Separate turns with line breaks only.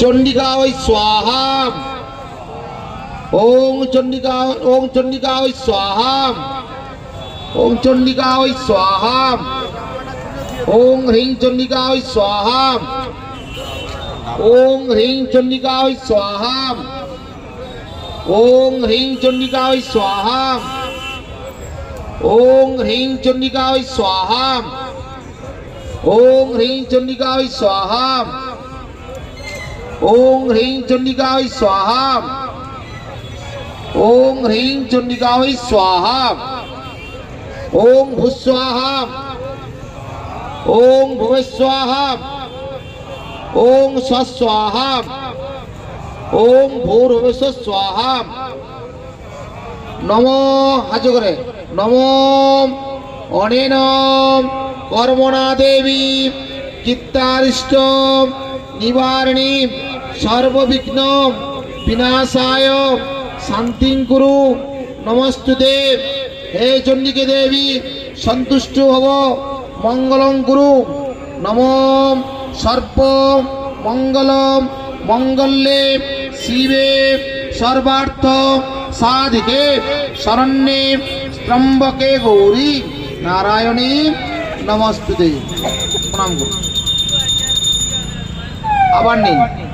चंडिका वै स्वाहा ओम चंडिका वै स्वाहा ओम चंडिका वै स्वाहा ओम ह्रीं चंडिका वै स्वाहा ओम ह्रीं चंडिका वै स्वाहा ओम ह्रीं चंडिका वै स्वाहा ओम ह्रीं चंडिका वै स्वाहा ओम ह्रीं चंडिका वै स्वाहा ओम ह्रीं चंडिका वै स्वाहा ओम ह्रीं चंडिका वै स्वाहा ओम भूस्वाहा ओम भुवस्वाहा ओम स्वस्वाहा ओम भूर्भुवस्व स्वाहा नमो हाथ करे नमो अनेन कर्मणा देवी चित्तारिष्ट निवारणी सर्वविघ्न विनाशाय शांति कुरु नमस्तुते हे चंडिके देवी संतुष्ट भव मंगलं कुरु नमो सर्प मंगलम मंगल्ये शिवे सर्वार्थ साधिके शरण्ये त्र्यंबके गौरी नारायणी नमस्तुते प्रणाम करो आबार नहीं